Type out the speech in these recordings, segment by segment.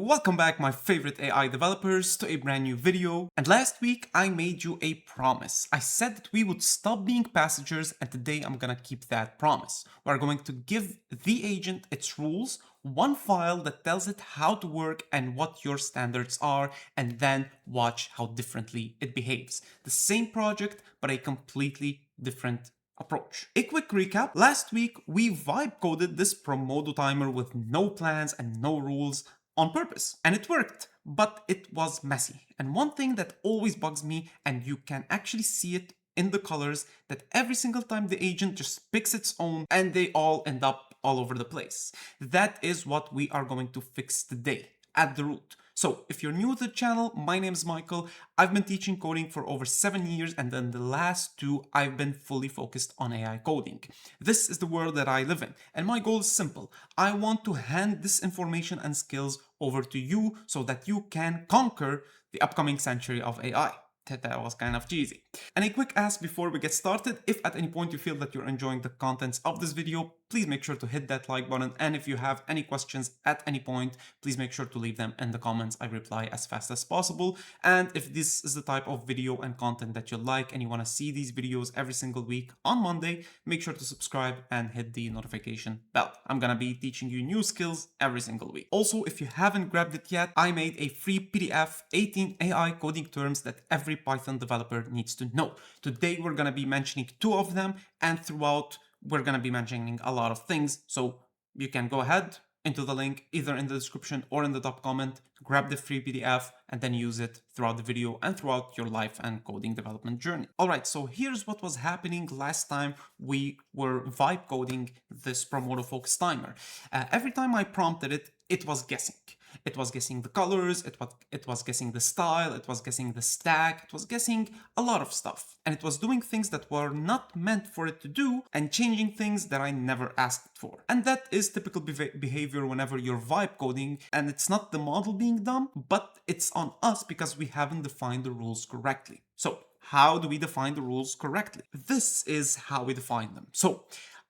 welcome back my favorite AI developers to a brand new video. And last week I made you a promise. I said that we would stop being passengers, and today I'm gonna keep that promise. We're going to give the agent its rules, one file that tells it how to work and what your standards are, and then watch how differently it behaves. The same project, but a completely different approach. A quick recap. Last week, we vibe coded this Pomodoro timer with no plans and no rules on purpose. And it worked, but it was messy. And one thing that always bugs me, and you can actually see it in the colors, that every single time the agent just picks its own and they all end up all over the place. That is what we are going to fix today at the root. So if you're new to the channel, my name is Michael. I've been teaching coding for over 7 years, and then the last 2 I've been fully focused on AI coding. This is the world that I live in, and my goal is simple. I want to hand this information and skills over to you so that you can conquer the upcoming century of AI. That was kind of cheesy. And a quick ask before we get started: if at any point you feel that you're enjoying the contents of this video, please make sure to hit that like button, and if you have any questions at any point, please make sure to leave them in the comments. I reply as fast as possible. And if this is the type of video and content that you like and you want to see these videos every single week on Monday, make sure to subscribe and hit the notification bell. I'm gonna be teaching you new skills every single week. Also, if you haven't grabbed it yet, I made a free PDF, 18 AI coding terms that every Python developer needs to know. Today we're gonna be mentioning 2 of them, and throughout we're going to be mentioning a lot of things, so you can go ahead into the link either in the description or in the top comment, grab the free PDF, and then use it throughout the video and throughout your life and coding development journey. Alright, so here's what was happening last time we were vibe coding this Pomodoro focus timer. Every time I prompted it, it was guessing. It was guessing the colors, it was guessing the style, it was guessing the stack, it was guessing a lot of stuff. And it was doing things that were not meant for it to do and changing things that I never asked it for. And that is typical behavior whenever you're vibe coding, and it's not the model being dumb, but it's on us because we haven't defined the rules correctly. So how do we define the rules correctly? This is how we define them. So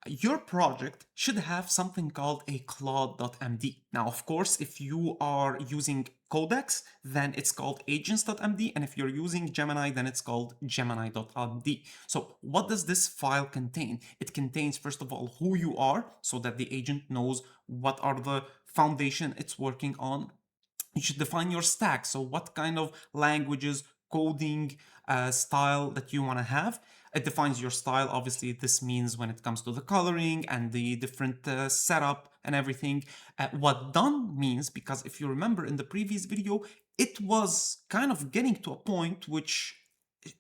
your project should have something called a CLAUDE.md. Now, of course, if you are using Codex, then it's called AGENTS.md, and if you're using Gemini, then it's called Gemini.md. So what does this file contain? It contains, first of all, who you are, so that the agent knows what are the foundation it's working on. You should define your stack, so what kind of languages, coding style that you want to have. It defines your style. Obviously, this means when it comes to the coloring and the different setup and everything. What done means, because if you remember in the previous video, it was kind of getting to a point which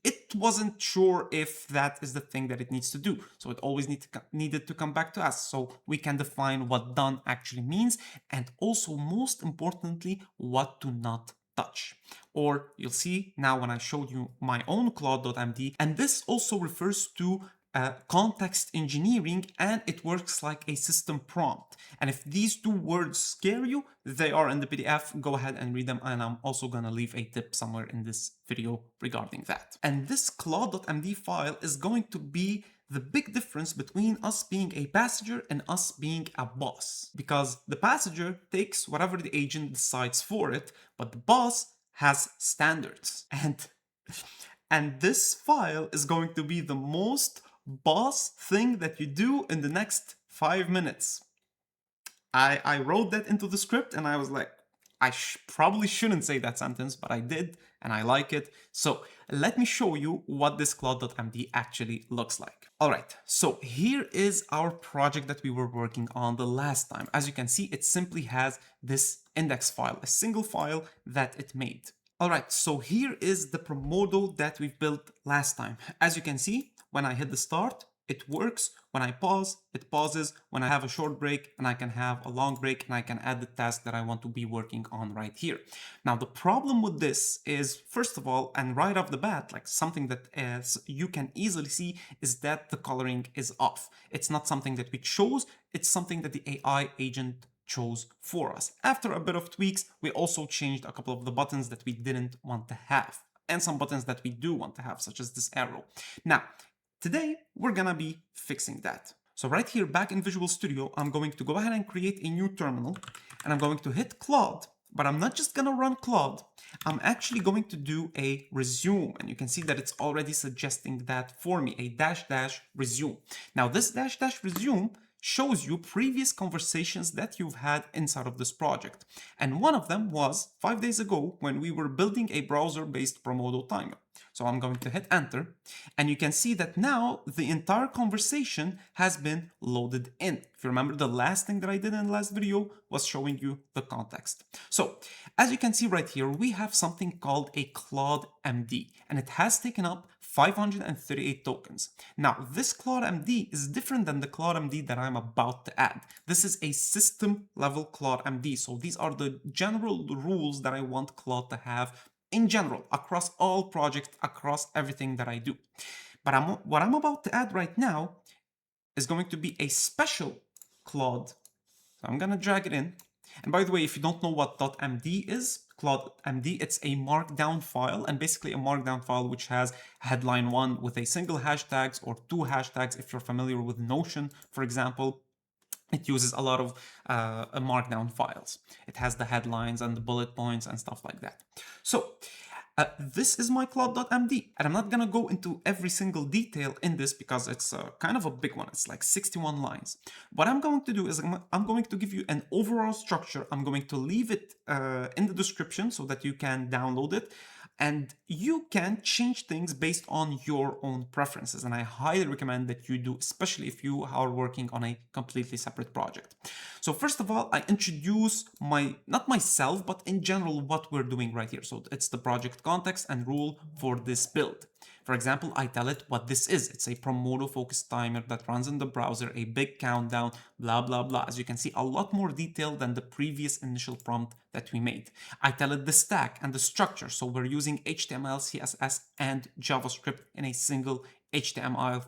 it wasn't sure if that is the thing that it needs to do. So it always needed to come back to us so we can define what done actually means, and also most importantly, what to not touch. Or you'll see now when I showed you my own Claude.md, and this also refers to context engineering, and it works like a system prompt. And if these 2 words scare you, they are in the PDF. Go ahead and read them, and I'm also gonna leave a tip somewhere in this video regarding that. And this Claude.md file is going to be the big difference between us being a passenger and us being a boss. Because the passenger takes whatever the agent decides for it, but the boss has standards. And this file is going to be the most boss thing that you do in the next 5 minutes. I wrote that into the script, and I was like, I probably shouldn't say that sentence, but I did, and I like it. So let me show you what this Claude.md actually looks like. Alright, so here is our project that we were working on the last time. As you can see, it simply has this index file, a single file that it made. Alright, so here is the Pomodoro that we've built last time. As you can see, when I hit the start, it works. When I pause, it pauses. When I have a short break, and I can have a long break, and I can add the task that I want to be working on right here. Now, the problem with this is, first of all, and right off the bat, like something that you can easily see, is that the coloring is off. It's not something that we chose. It's something that the AI agent chose for us. After a bit of tweaks, we also changed a couple of the buttons that we didn't want to have, and some buttons that we do want to have, such as this arrow. Now, today, we're gonna be fixing that. So right here, back in Visual Studio, I'm going to go ahead and create a new terminal, and I'm going to hit Claude but I'm not just gonna run Claude. I'm actually going to do a resume, and you can see that it's already suggesting that for me, a dash dash resume. Now this dash dash resume shows you previous conversations that you've had inside of this project. And one of them was 5 days ago when we were building a browser-based Pomodoro timer. So I'm going to hit enter, and you can see that now the entire conversation has been loaded in. If you remember, the last thing that I did in the last video was showing you the context. So as you can see right here, we have something called a CLAUDE.md, and it has taken up 538 tokens. Now, this CLAUDE.md is different than the CLAUDE.md that I'm about to add. This is a system level CLAUDE.md, so these are the general rules that I want Claude to have in general, across all projects, across everything that I do. But what I'm about to add right now is going to be a special Claude. So I'm gonna drag it in. And by the way, if you don't know what .md is, CLAUDE.md, it's a markdown file, and basically a markdown file which has headline 1 with a single hashtags or 2 hashtags. If you're familiar with Notion, for example, it uses a lot of markdown files. It has the headlines and the bullet points and stuff like that. So this is my Claude.md, and I'm not gonna go into every single detail in this because it's kind of a big one. It's like 61 lines. What I'm going to do is I'm going to give you an overall structure. I'm going to leave it in the description so that you can download it, and you can change things based on your own preferences. And I highly recommend that you do, especially if you are working on a completely separate project. So first of all, I introduce not myself, but in general, what we're doing right here. So it's the project context and rule for this build. For example, I tell it what this is. It's a Pomodoro focused timer that runs in the browser, a big countdown, blah, blah, blah. As you can see, a lot more detail than the previous initial prompt that we made. I tell it the stack and the structure. So we're using HTML, CSS, and JavaScript in a single HTML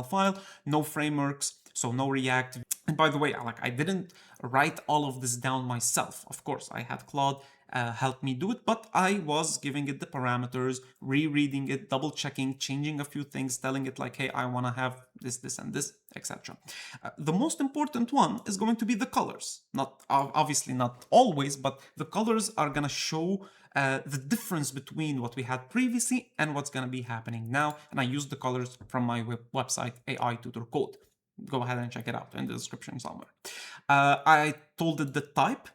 file, no frameworks, so no React. And by the way, I didn't write all of this down myself. Of course, I had Claude help me do it, but I was giving it the parameters, rereading it, double checking, changing a few things, telling it like, hey, I want to have this, this, and this, etc. The most important one is going to be the colors. Not obviously not always, but the colors are going to show the difference between what we had previously and what's going to be happening now. And I used the colors from my website, AI Tutor Code. Go ahead and check it out in the description somewhere. I told it the type.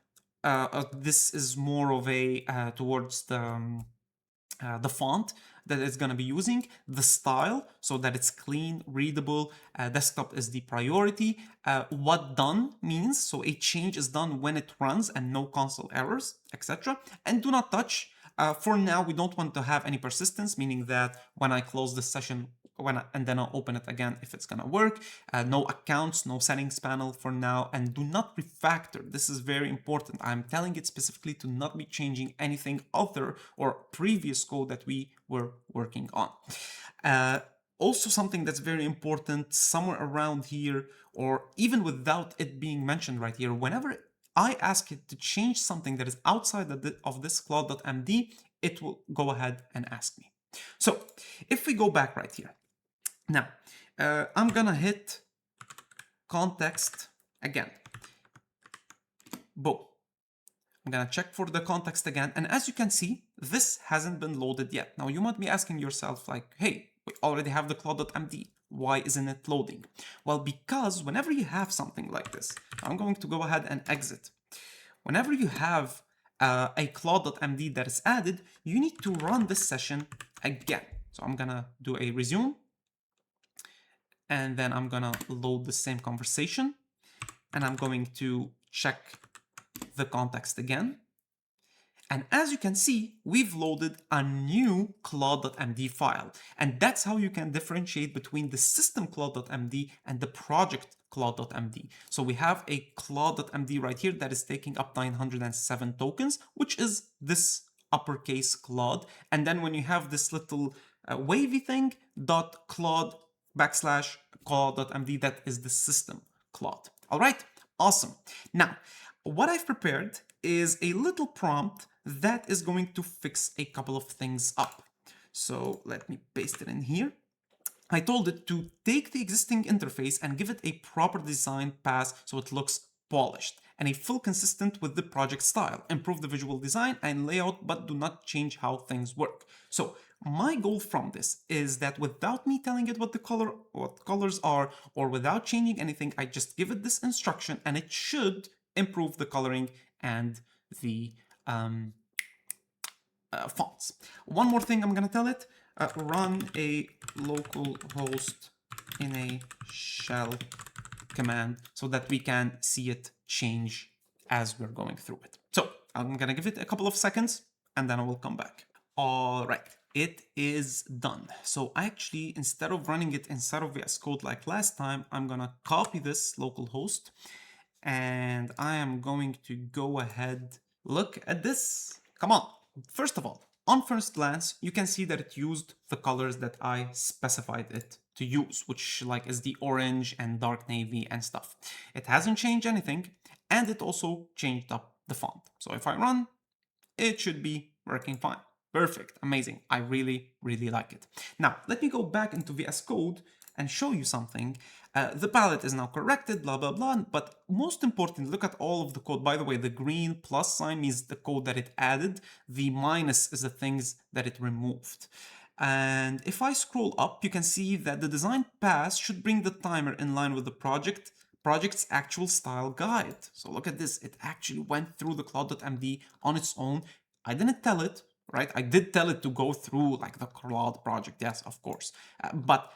This is more of a towards the font that it's going to be using, the style, so that it's clean, readable, desktop is the priority, what done means, so a change is done when it runs and no console errors, etc. And do not touch. For now, we don't want to have any persistence, meaning that when I close the session, and then I'll open it again if it's gonna work. No accounts, no settings panel for now, and do not refactor. This is very important. I'm telling it specifically to not be changing anything other or previous code that we were working on. Also something that's very important, somewhere around here, or even without it being mentioned right here, whenever I ask it to change something that is outside of this Claude.md, it will go ahead and ask me. So if we go back right here, now, I'm gonna hit context again. Boom. I'm gonna check for the context again. And as you can see, this hasn't been loaded yet. Now, you might be asking yourself like, hey, we already have the Claude.md. Why isn't it loading? Well, because whenever you have something like this, I'm going to go ahead and exit. Whenever you have a Claude.md that is added, you need to run this session again. So I'm gonna do a resume. And then I'm gonna load the same conversation, and I'm going to check the context again. And as you can see, we've loaded a new Claude.md file. And that's how you can differentiate between the system Claude.md and the project Claude.md. So we have a Claude.md right here that is taking up 907 tokens, which is this uppercase Claude. And then when you have this little wavy thing, .claude /Claude.md, that is the system Claude. All right, awesome. Now, what I've prepared is a little prompt that is going to fix a couple of things up. So let me paste it in here. I told it to take the existing interface and give it a proper design pass so it looks polished. and a full consistent with the project style. Improve the visual design and layout, but do not change how things work. So my goal from this is that without me telling it what colors are, or without changing anything, I just give it this instruction and it should improve the coloring and the fonts. One more thing I'm gonna tell it, run a local host in a shell command so that we can see it change as we're going through it. So I'm gonna give it a couple of seconds and then I will come back. All right, it is done. So actually, instead of running it inside of VS Code like last time, I'm gonna copy this local host and I am going to go ahead, look at this. Come on. First of all, on first glance, you can see that it used the colors that I specified it to use, which like is the orange and dark navy and stuff. It hasn't changed anything, and it also changed up the font. So if I run, it should be working fine. Perfect, amazing. I really, really like it. Now, let me go back into VS Code and show you something. The palette is now corrected, blah, blah, blah. But most important, look at all of the code. By the way, the green plus sign means the code that it added. The minus is the things that it removed. And if I scroll up, you can see that the design pass should bring the timer in line with the project's actual style guide. So look at this, it actually went through the Claude.md on its own. I didn't tell it, right? I did tell it to go through like the Claude project, yes, of course. But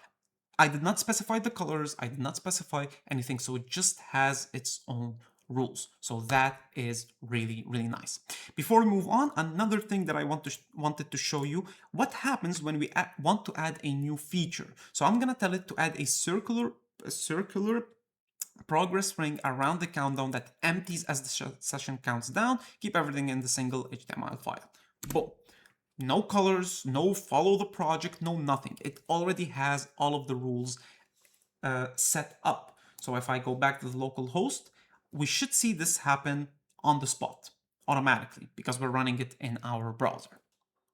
I did not specify the colors, I did not specify anything, so it just has its own rules. So that is really, really nice. Before we move on, another thing that I wanted to show you, what happens when we want to add a new feature. So I'm gonna tell it to add a circular progress ring around the countdown that empties as the session counts down. Keep everything in the single HTML file. Boom. No colors, no follow the project, no nothing. It already has all of the rules set up. So if I go back to the local host, we should see this happen on the spot automatically because we're running it in our browser.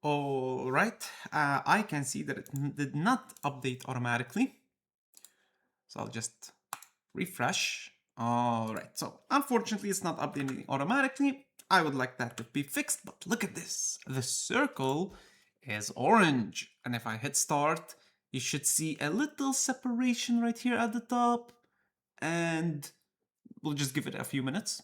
All right, I can see that it did not update automatically. So I'll just refresh. All right, so unfortunately it's not updating automatically. I would like that to be fixed, but look at this. The circle is orange. And if I hit start, you should see a little separation right here at the top. And we'll just give it a few minutes.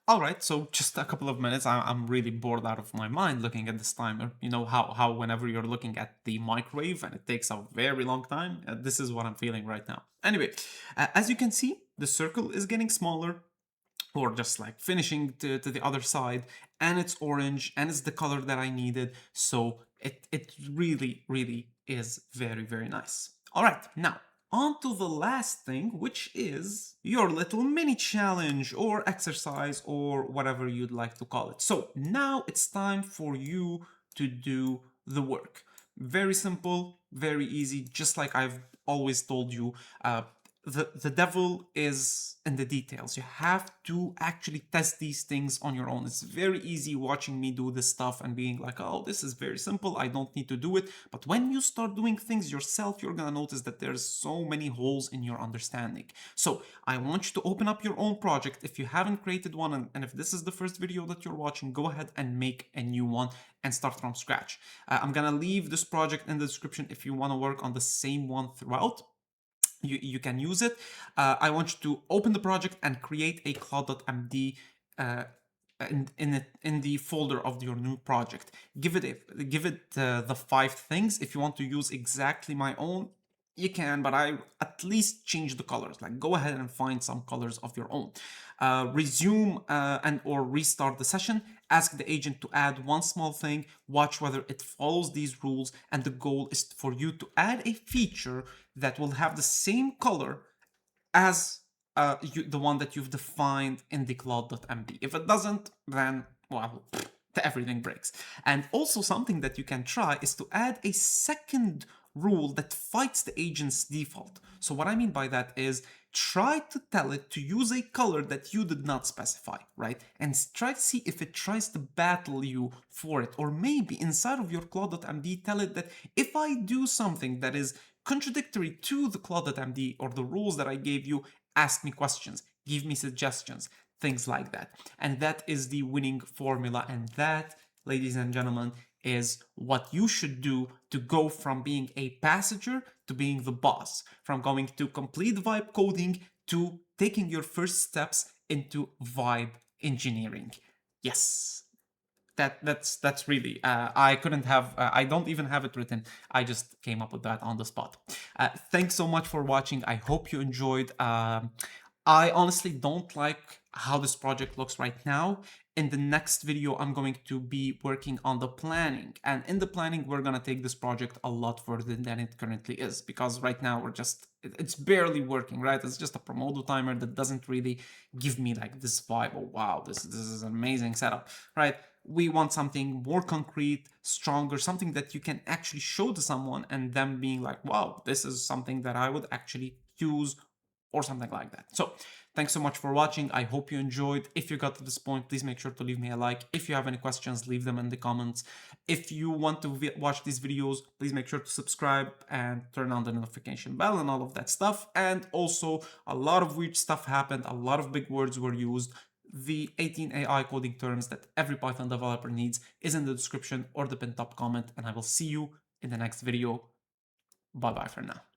All right, so just a couple of minutes. I'm really bored out of my mind looking at this timer. You know how whenever you're looking at the microwave and it takes a very long time, this is what I'm feeling right now. Anyway, as you can see, the circle is getting smaller, or just like finishing to the other side, and it's orange and it's the color that I needed. So it really, really is very, very nice. All right, now on to the last thing, which is your little mini challenge or exercise or whatever you'd like to call it. So now it's time for you to do the work. Very simple, very easy, just like I've always told you. The devil is in the details. You have to actually test these things on your own. It's very easy watching me do this stuff and being like, oh, this is very simple, I don't need to do it. But when you start doing things yourself, you're gonna notice that there's so many holes in your understanding. So I want you to open up your own project. If you haven't created one, and if this is the first video that you're watching, go ahead and make a new one and start from scratch. I'm gonna leave this project in the description if you wanna work on the same one throughout. You can use it. I want you to open the project and create a Claude.md in the folder of your new project. Give it the 5 things. If you want to use exactly my own, you can, but I at least change the colors. Like, go ahead and find some colors of your own. Resume and or restart the session. Ask the agent to add one small thing. Watch whether it follows these rules. And the goal is for you to add a feature that will have the same color as the one that you've defined in the Claude.md. If it doesn't, then, well, everything breaks. And also something that you can try is to add a second rule that fights the agent's default. So what I mean by that is try to tell it to use a color that you did not specify, right? And try to see if it tries to battle you for it. Or maybe inside of your Claude.md, tell it that if I do something that is contradictory to the Claude.md or the rules that I gave you, ask me questions, give me suggestions. things like that. And that is the winning formula. And that, ladies and gentlemen, is what you should do to go from being a passenger to being the boss, from going to complete vibe coding to taking your first steps into vibe engineering. Yes, that's really I couldn't have I don't even have it written. I just came up with that on the spot. Thanks so much for watching. I hope you enjoyed. I honestly don't like how this project looks right now. In the next video, I'm going to be working on the planning, and in the planning we're gonna take this project a lot further than it currently is, because right now we're just it's barely working, right? It's just a Pomodoro timer that doesn't really give me like this vibe. Oh wow, this is an amazing setup, right? We want something more concrete, stronger, something that you can actually show to someone and them being like, wow, this is something that I would actually use, or something like that. So thanks so much for watching. I hope you enjoyed. If you got to this point, please make sure to leave me a like. If you have any questions, leave them in the comments. If you want to watch these videos, please make sure to subscribe and turn on the notification bell and all of that stuff. And also, a lot of weird stuff happened. A lot of big words were used. The 18 AI coding terms that every Python developer needs is in the description or the pinned top comment. And I will see you in the next video. Bye bye for now.